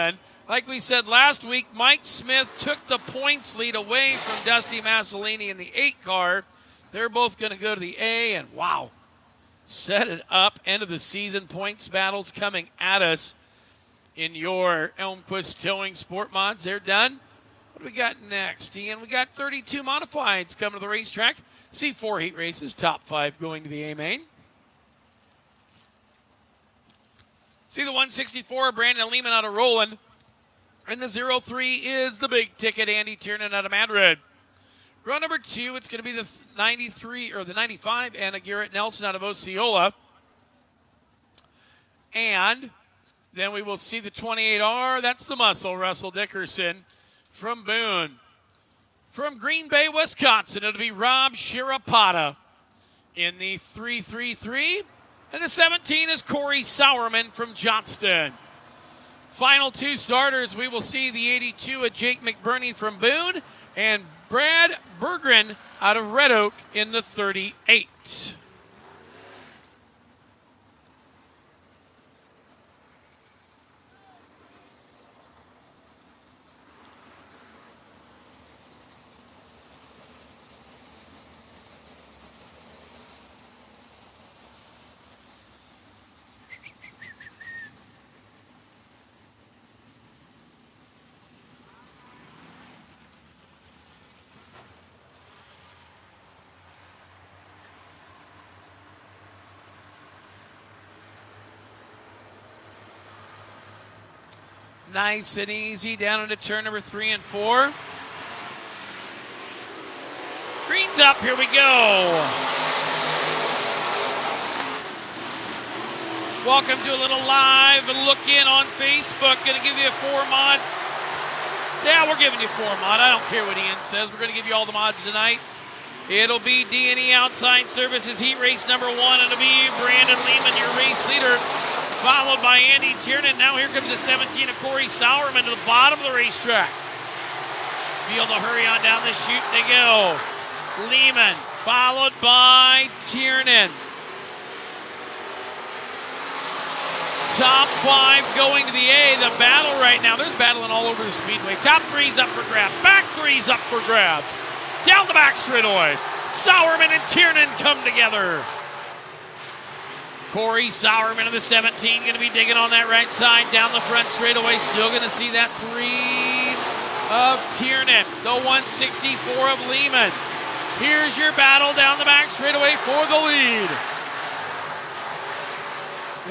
then. Like we said last week, Mike Smith took the points lead away from Dusty Masolini in the 8 car. They're both going to go to the A, and wow, set it up. End of the season points battles coming at us in your Elmquist Towing Sport Mods. They're done. What do we got next, Ian? We got 32 modifieds coming to the racetrack. C4 heat races, top 5 going to the A main. See the 164, Brandon Lehman out of Roland. And the 03 is the big ticket, Andy Tiernan out of Madrid. Row number 2, it's going to be the 93 or the 95, Anna Garrett Nelson out of Osceola. And then we will see the 28R, that's the muscle, Russell Dickerson from Boone. From Green Bay, Wisconsin, it'll be Rob Shirapata in the 333. And the 17 is Corey Sauerman from Johnston. Final 2 starters, we will see the 82 of Jake McBurney from Boone and Brad Berggren out of Red Oak in the 38. Nice and easy down into turn number 3 and 4. Green's up, here we go. Welcome to a little live look in on Facebook. Going to give you a 4 mod. Yeah, we're giving you 4 mod. I don't care what Ian says. We're going to give you all the mods tonight. It'll be D&E Outside Services Heat Race number 1. It'll be Brandon Lehman, your race leader, followed by Andy Tiernan. Now here comes the 17 of Corey Sauerman to the bottom of the racetrack. Feel the hurry on down the chute they go. Lehman, followed by Tiernan. Top 5 going to the A. The battle right now, there's battling all over the speedway. Top 3's up for grabs. Back 3's up for grabs. Down the back straightaway. Sauerman and Tiernan come together. Corey Sauerman of the 17 going to be digging on that right side. Down the front straightaway. Still going to see that 3 of Tiernan. The 164 of Lehman. Here's your battle down the back straightaway for the lead.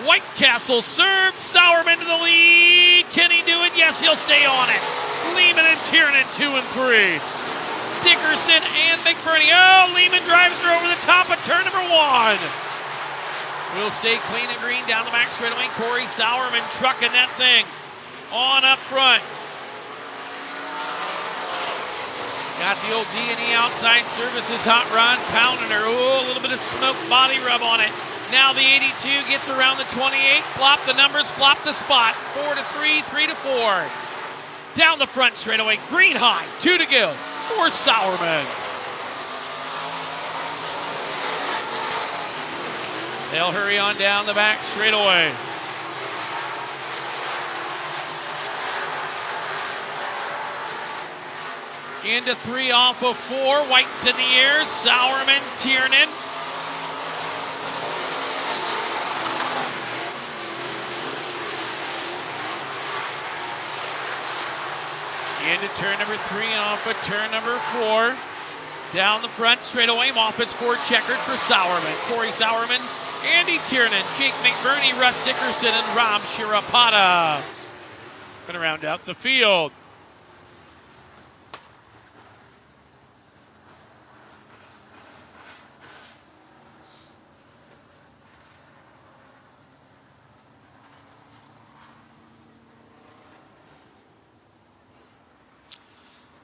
White Castle served. Sauerman to the lead. Can he do it? Yes, he'll stay on it. Lehman and Tiernan 2 and 3. Dickerson and McBurney. Oh, Lehman drives her over the top of turn number 1. We'll stay clean and green down the back straightaway. Corey Sauerman trucking that thing on up front. Got the old D&E Outside Services hot rod pounding her. Ooh, a little bit of smoke body rub on it. Now the 82 gets around the 28. Flop the numbers, flop the spot. 4 to 3, 3 to 4. Down the front straightaway. Green high, 2 to go for Sauerman. They'll hurry on down the back straightaway. Into 3 off of 4. White's in the air. Sauerman, Tiernan. Into turn number 3 and off of turn number 4. Down the front straightaway. Moffitt's Ford checkered for Sauerman. Corey Sauerman, Andy Tiernan, Jake McBurney, Russ Dickerson, and Rob Shirapata. Going to round out the field.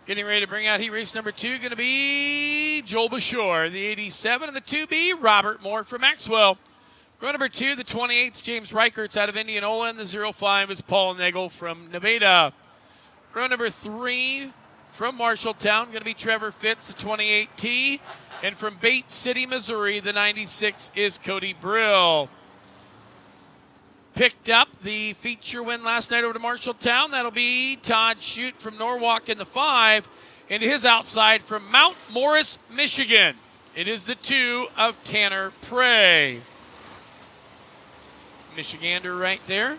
Getting ready to bring out heat race number 2, going to be Joel Bashore, the 87, and the 2B, Robert Moore from Maxwell. Row number 2, the 28's James Reichert's out of Indianola, and the 05 is Paul Nagel from Nevada. Row number 3 from Marshalltown, going to be Trevor Fitz, the 28T, and from Bates City, Missouri, the 96 is Cody Brill. picked up the feature win last night over to Marshalltown. That'll be Todd Shute from Norwalk in the 5, and his outside from Mount Morris, Michigan. It is the 2 of Tanner Prey. Michigander right there.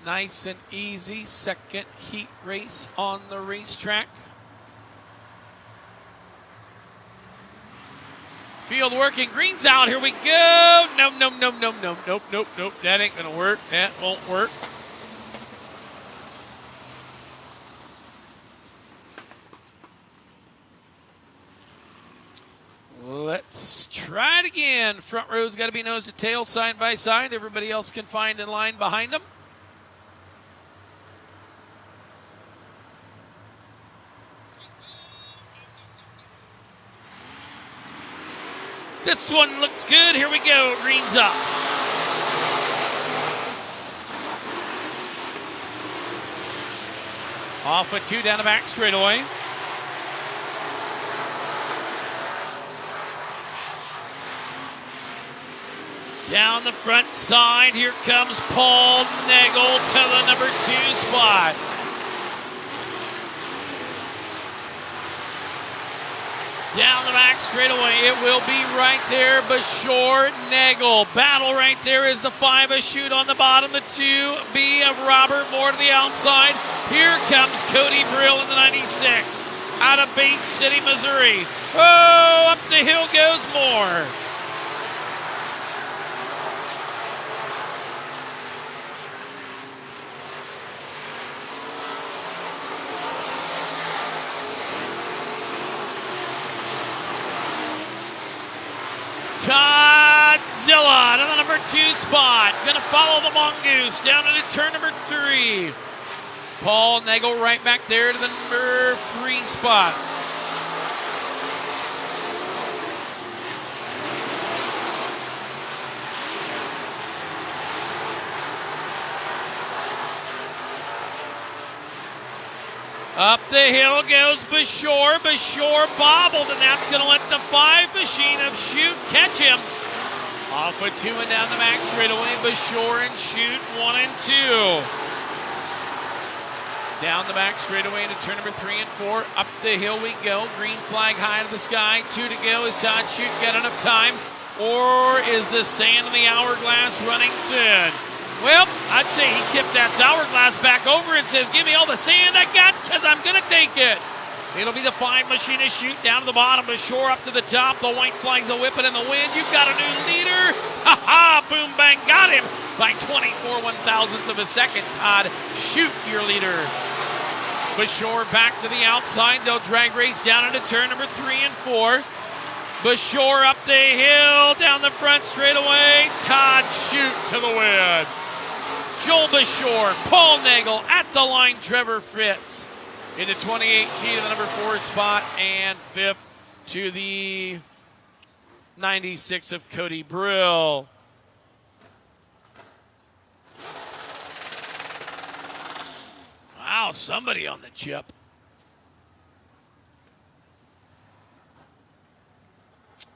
Nice and easy second heat race on the racetrack. Field working, green's out, here we go. Nope. That ain't gonna work, that won't work. Let's try it again. Front row's gotta be nose to tail, side by side. Everybody else can find in line behind them. This one looks good. Here we go. Green's up. Off with 2 down the back straightaway. Down the front side, here comes Paul Nagel to the number 2 spot. Down the back straightaway, it will be right there. Bashore Nagel. Battle right there is the 5 of Shute on the bottom, the 2B of Robert Moore to the outside. Here comes Cody Brill in the 96 out of Bates City, Missouri. Oh, up the hill goes Moore. Godzilla to the number 2 spot. Going to follow the Mongoose down into turn number 3. Paul Nagel right back there to the number 3 spot. Up the hill goes Bashore. Bashore bobbled, and that's going to let the 5 machine of Shute catch him. Off with 2 and down the back straightaway. Bashore and Shute 1 and 2. Down the back straightaway into turn number 3 and 4. Up the hill we go. Green flag high to the sky. 2 to go. Is Todd Shute got enough time? Or is the sand in the hourglass running thin? Well, I'd say he tipped that hourglass back over and says, give me all the sand I got because I'm going to take it. It'll be the 5 machine to Shute down to the bottom, Bashore up to the top. The white flag's a whipping in the wind. You've got a new leader. Ha-ha, boom, bang, got him by 24 1,000ths of a second. Todd Shute, your leader. Bashore back to the outside. They'll drag race down into turn number 3 and 4. Bashore up the hill, down the front straightaway. Todd Shute to the win. Joel Bashore, Paul Nagel at the line, Trevor Fritz in the 2018 to the number 4 spot, and 5th to the 96 of Cody Brill. Wow, somebody on the chip.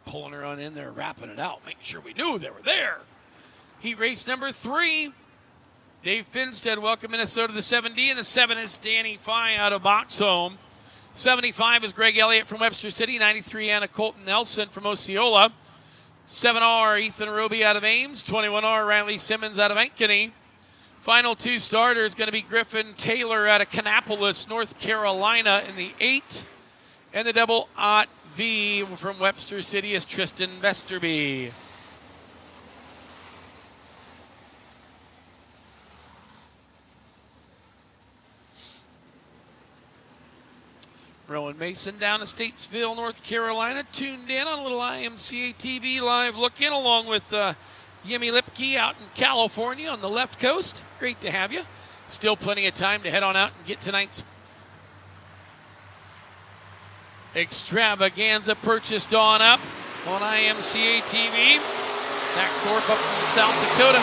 Pulling her on in there, wrapping it out, making sure we knew they were there. Heat race number 3. Dave Finstead, welcome Minnesota to the 7D, and the 7 is Danny Fye out of Boxholm. 75 is Greg Elliott from Webster City. 93, Anna Colton Nelson from Osceola. 7R, Ethan Roby out of Ames. 21R, Riley Simmons out of Ankeny. Final 2 starters going to be Griffin Taylor out of Kannapolis, North Carolina in the 8. And the double Ott V from Webster City is Tristan Vesterby. Rowan Mason down to Statesville, North Carolina, tuned in on a little IMCA TV live look-in, along with Yemi Lipke out in California on the left coast. Great to have you. Still plenty of time to head on out and get tonight's extravaganza purchased on up on IMCA TV. Zach Thorpe up from South Dakota.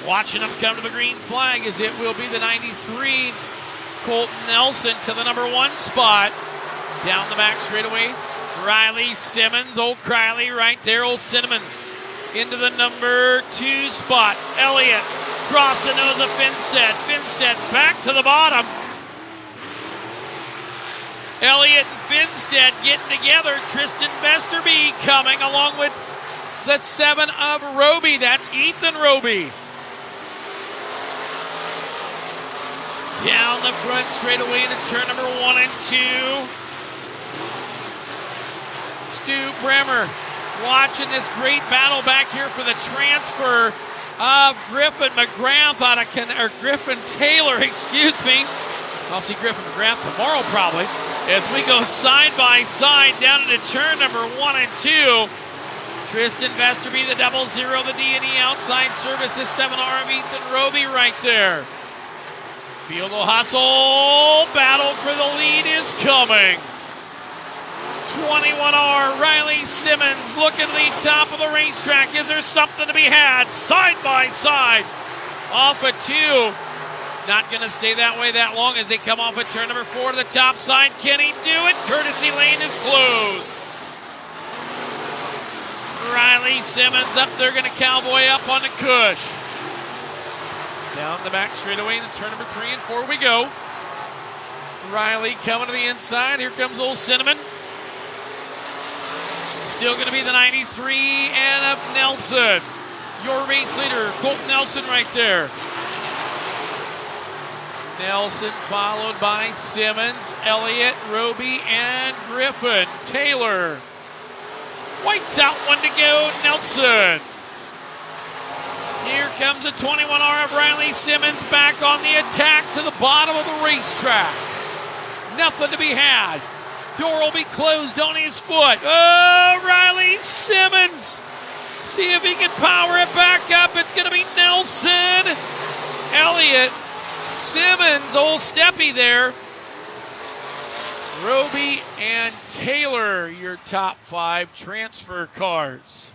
Watching him come to the green flag as it will be the 93, Colton Nelson to the number 1 spot. Down the back straightaway, Riley Simmons, old Criley right there, old Cinnamon. Into the number 2 spot, Elliott crossing nose of Finstead. Finstead back to the bottom. Elliott and Finstead getting together. Tristan Vesterby coming along with the 7 of Roby. That's Ethan Roby. Down the front straightaway into turn number 1 and 2. Stu Bremer watching this great battle back here for the transfer of Griffin McGrath out of Griffin Taylor, excuse me. I'll see Griffin McGrath tomorrow probably as we go side by side down into turn number 1 and 2. Tristan Vesterby, the 00, the D&E outside services, 7R of Ethan Roby right there. Field of hustle, battle for the lead is coming. 21R, Riley Simmons looking lead top of the racetrack. Is there something to be had? Side by side, off of 2. Not going to stay that way that long as they come off at turn number 4 to the top side. Can he do it? Courtesy lane is closed. Riley Simmons up there, going to cowboy up on the cush. Down the back straightaway into turn number 3 and 4 we go. Riley coming to the inside. Here comes old Cinnamon. Still going to be the 93 and up Nelson. Your race leader, Colton Nelson right there. Nelson followed by Simmons, Elliott, Roby, and Griffin. Taylor. White's out, 1 to go, Nelson. Here comes the 21R of Riley Simmons back on the attack to the bottom of the racetrack. Nothing to be had. Door will be closed on his foot. Oh, Riley Simmons. See if he can power it back up. It's going to be Nelson, Elliott, Simmons, old Steppy there. Roby and Taylor, your top 5 transfer cars.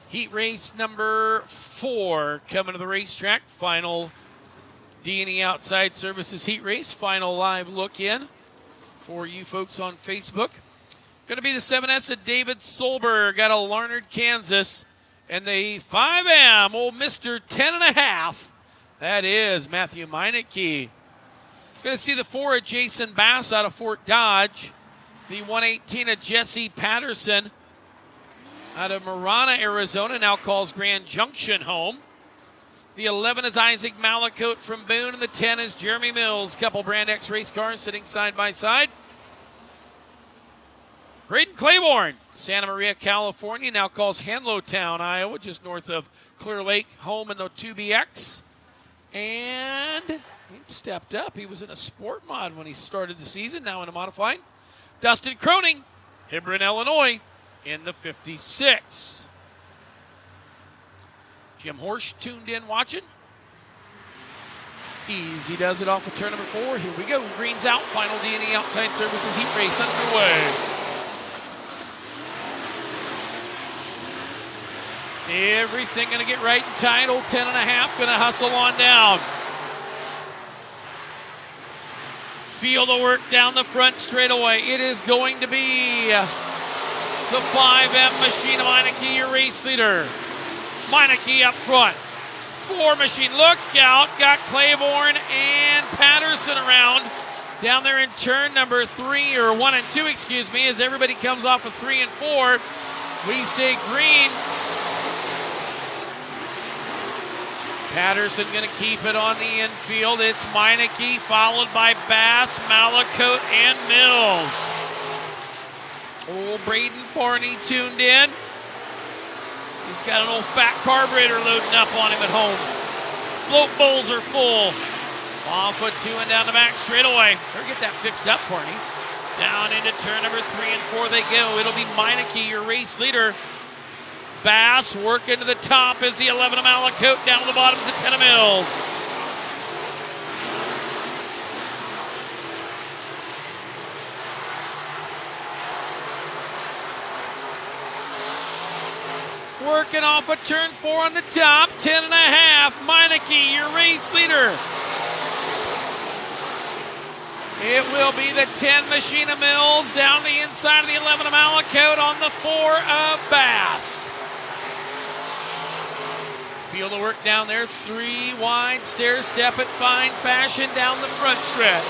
Heat race number 4 coming to the racetrack. Final D&E Outside Services heat race. Final live look in for you folks on Facebook. Going to be the 7S of David Solberg out of Larned, Kansas. And the 5M, old Mr. 10.5. That is Matthew Meineke. Going to see the 4 of Jason Bass out of Fort Dodge. The 118 of Jesse Patterson out of Marana, Arizona, now calls Grand Junction home. The 11 is Isaac Malakote from Boone, and the 10 is Jeremy Mills. Couple Brand X race cars sitting side by side. Braden Claiborne, Santa Maria, California, now calls Hanlowtown, Iowa, just north of Clear Lake, home in the 2BX. And he stepped up. He was in a sport mod when he started the season, now in a modified. Dustin Croning, Hebron, Illinois, in the 56. Jim Horsch tuned in watching. Easy does it off of turn number 4. Here we go. Green's out. Final D&E Outside Services heat race underway. Everything going to get right and tight. Old 10.5 going to hustle on down. Field of work down the front straightaway. It is going to be the 5M Machine of Meineke, your race leader. Meineke up front. 4 Machine, look out. Got Claiborne and Patterson around. Down there in turn number 3, or 1 and 2, excuse me, as everybody comes off of 3 and 4. We stay green. Patterson going to keep it on the infield. It's Meineke followed by Bass, Malakote, and Mills. Old Braden Forney tuned in. He's got an old fat carburetor loading up on him at home. Float bowls are full. Off with 2 and down the back straightaway. Better get that fixed up, Forney. Down into turn number 3 and 4 they go. It'll be Meineke, your race leader. Bass working to the top as the 11 of Malakote, down to the bottom to 10 of Mills. Working off a turn 4 on the top, 10.5. Meineke, your race leader. It will be the 10 Machina Mills down the inside of the 11 of Malakote on the 4 of Bass. Field of work down there, 3 wide, stair step it, fine fashion down the front stretch.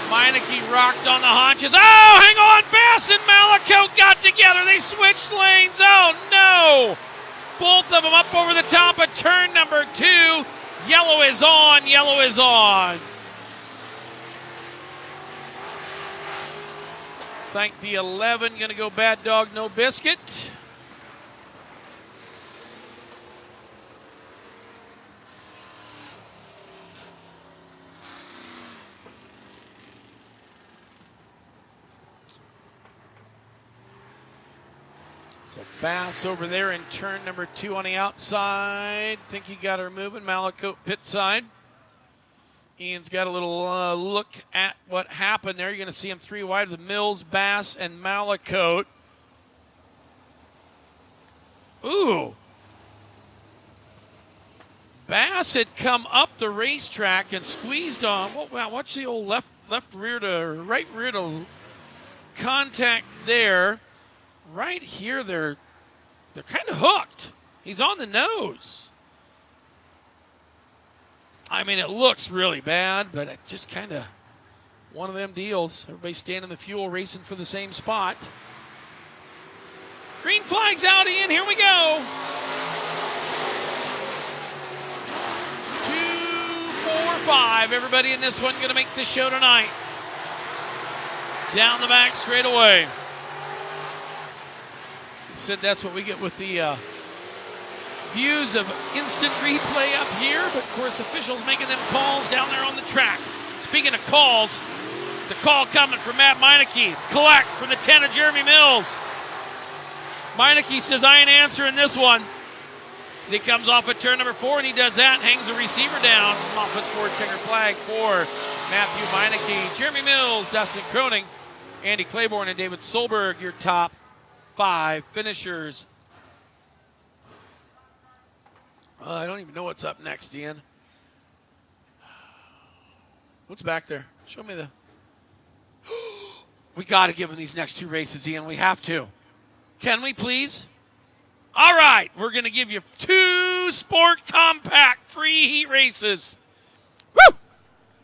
Meineke rocked on the haunches. Oh, hang on, Bass and Malakote got together. They switched lanes. Oh, no. Both of them up over the top of turn number 2. Yellow is on, yellow is on. Looks like the 11 going to go Bad Dog No Biscuit. So Bass over there in turn number 2 on the outside. Think he got her moving. Malakote pit side. Ian's got a little look at what happened there. You're going to see him 3 wide with Mills, Bass, and Malakote. Ooh. Bass had come up the racetrack and squeezed on. Oh, wow, watch the old left rear to right rear to contact there. Right here, they're kind of hooked. He's on the nose. I mean, it looks really bad, but it's just kind of one of them deals. Everybody standing in the fuel, racing for the same spot. Green flag's out, Ian. Here we go. 2, 4, 5. Everybody in this one going to make the show tonight. Down the back straight away. He said that's what we get with the views of instant replay up here, but of course officials making them calls down there on the track. Speaking of calls, the call coming from Matt Meineke. It's collect from the 10 of Jeremy Mills. Meineke says, I ain't answering this one. As he comes off at turn number 4, and he does that and hangs the receiver down. Off puts forward checker flag for Matthew Meineke. Jeremy Mills, Dustin Croning, Andy Claiborne, and David Solberg, your top 5 finishers. I don't even know what's up next, Ian. What's back there? Show me the... We got to give him these next 2 races, Ian. We have to. Can we, please? All right. We're going to give you 2 Sport Compact free heat races. Woo!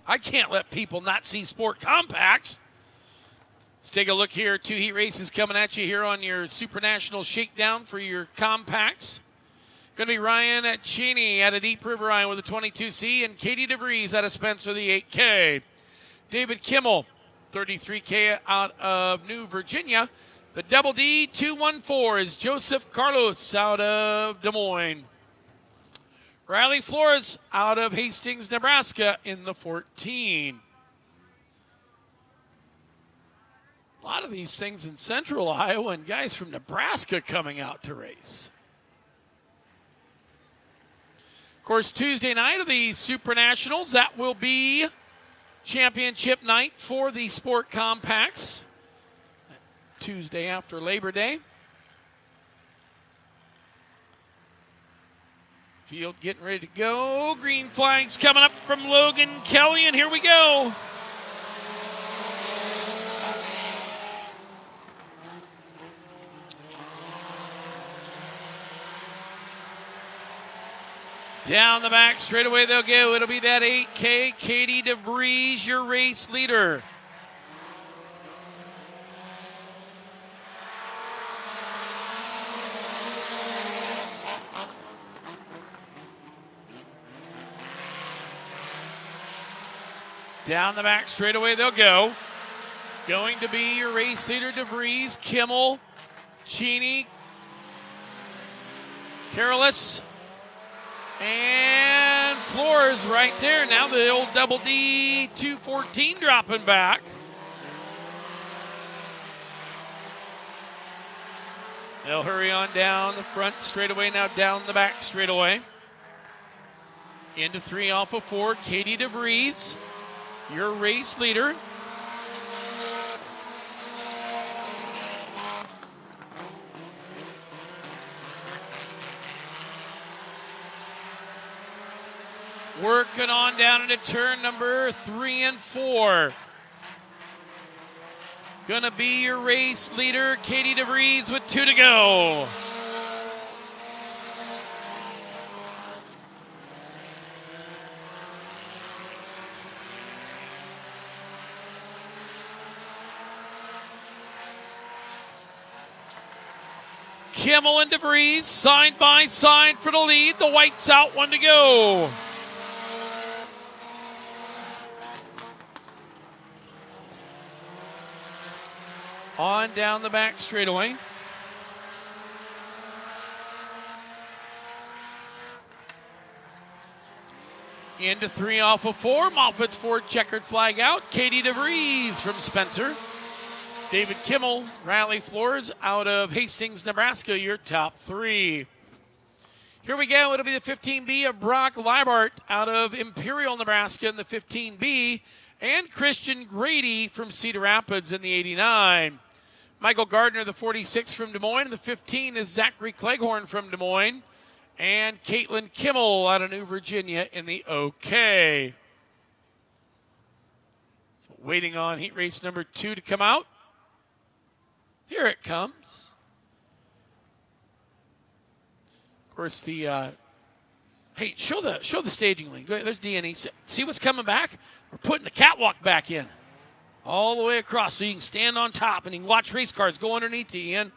I can't let people not see Sport Compacts. Let's take a look here. 2 heat races coming at you here on your Super National Shakedown for your compacts. Going to be Ryan Cheney out of Deep River Iron with a 22C, and Katie DeVries out of Spencer, the 8K. David Kimmel, 33K out of New Virginia. The Double D 214 is Joseph Carlos out of Des Moines. Riley Flores out of Hastings, Nebraska in the 14. A lot of these things in central Iowa and guys from Nebraska coming out to race. Of course, Tuesday night of the Super Nationals, that will be championship night for the Sport Compacts. Tuesday after Labor Day. Field getting ready to go. Green flags coming up from Logan Kelly, and here we go. Down the back, straight away they'll go. It'll be that 8K, Katie DeVries, your race leader. Down the back, straight away they'll go. Going to be your race leader, DeVries, Kimmel, Cheney, Carolus, and Flores right there. Now the old Double D 214 dropping back. They'll hurry on down the front straightaway, now down the back straightaway. Into 3 off of 4, Katie DeVries, your race leader. Working on down into turn number 3 and 4. Gonna be your race leader, Katie DeVries, with 2 to go. Kimmel and DeVries side by side for the lead. The white's out, 1 to go. On down the back straightaway. Into 3 off of 4. Moffitt's Ford checkered flag out. Katie DeVries from Spencer. David Kimmel, Riley Flores out of Hastings, Nebraska, your top 3. Here we go. It'll be the 15B of Brock Leibart out of Imperial, Nebraska in the 15B, and Christian Grady from Cedar Rapids in the 89. Michael Gardner, the 46 from Des Moines. And the 15 is Zachary Cleghorn from Des Moines, and Caitlin Kimmel out of New Virginia in the OK. So waiting on heat race number 2 to come out. Here it comes. Of course, the hey, show the staging link. There's D&E. See what's coming back? We're putting the catwalk back in, all the way across, so you can stand on top and you can watch race cars go underneath you, Ian.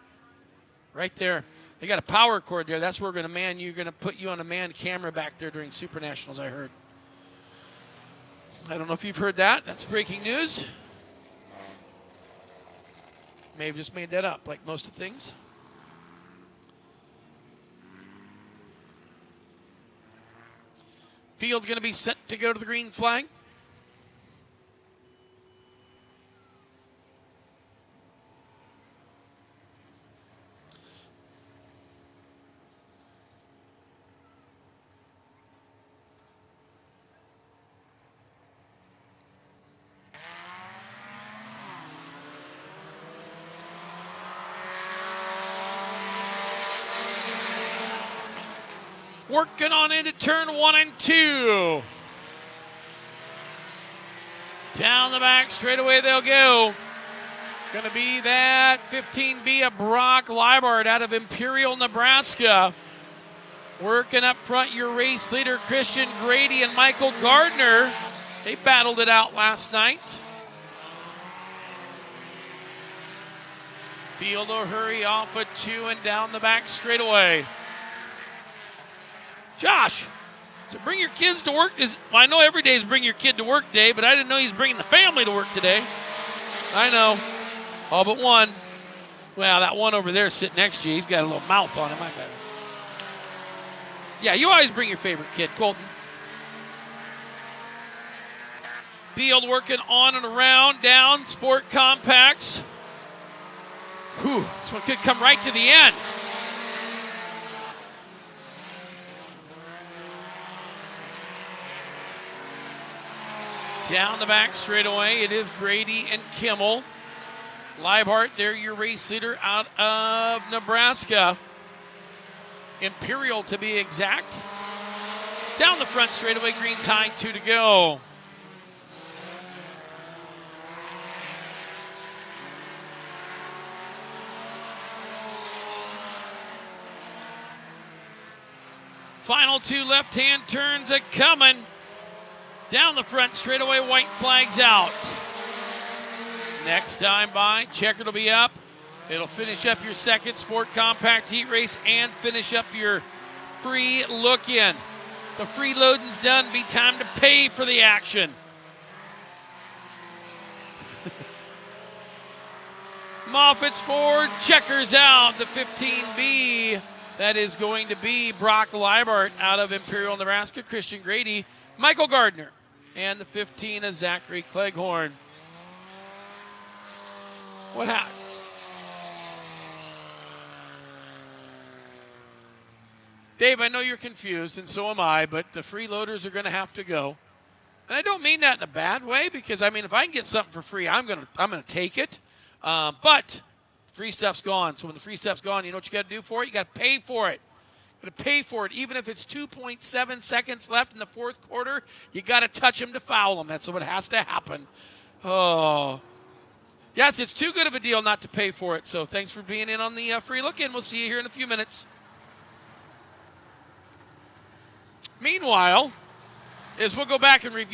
Right there. They got a power cord there. That's where we're going to man you. You're going to put you on a manned camera back there during Super Nationals, I heard. I don't know if you've heard that. That's breaking news. May have just made that up, like most of things. Field going to be set to go to the green flag. Working on into turn 1 and 2. Down the back straightaway they'll go. Going to be that 15B of Brock Leibart out of Imperial, Nebraska. Working up front, your race leader, Christian Grady and Michael Gardner. They battled it out last night. Field will hurry off a 2 and down the back straightaway. Josh, so bring your kids to work. Well, I know every day is bring your kid to work day, but I didn't know he's bringing the family to work today. I know. All but one. Well, that one over there sitting next to you, he's got a little mouth on him. I bet. Yeah, you always bring your favorite kid, Colton. Field working on and around, down, Sport Compacts. Whew, this one could come right to the end. Down the back straightaway, it is Grady and Kimmel. Leibart, they're your race leader out of Nebraska. Imperial, to be exact. Down the front straightaway, green tie, 2 to go. Final 2 left-hand turns are coming. Down the front straightaway, white flags out. Next time by, checkered will be up. It'll finish up your second Sport Compact heat race and finish up your free look-in. The freeloading's done. Be time to pay for the action. Moffitt's Ford checkers out the 15B. That is going to be Brock Leibart out of Imperial, Nebraska. Christian Grady, Michael Gardner, and the 15 is Zachary Cleghorn. What happened? Dave, I know you're confused, and so am I, but the freeloaders are going to have to go. And I don't mean that in a bad way, because, I mean, if I can get something for free, I'm gonna take it. But free stuff's gone. So when the free stuff's gone, you know what you got to do for it? You got to pay for it. Going to pay for it, even if it's 2.7 seconds left in the fourth quarter. You got to touch him to foul him. That's what has to happen. Oh. Yes, it's too good of a deal not to pay for it. So thanks for being in on the free look-in. We'll see you here in a few minutes. Meanwhile, as we'll go back and review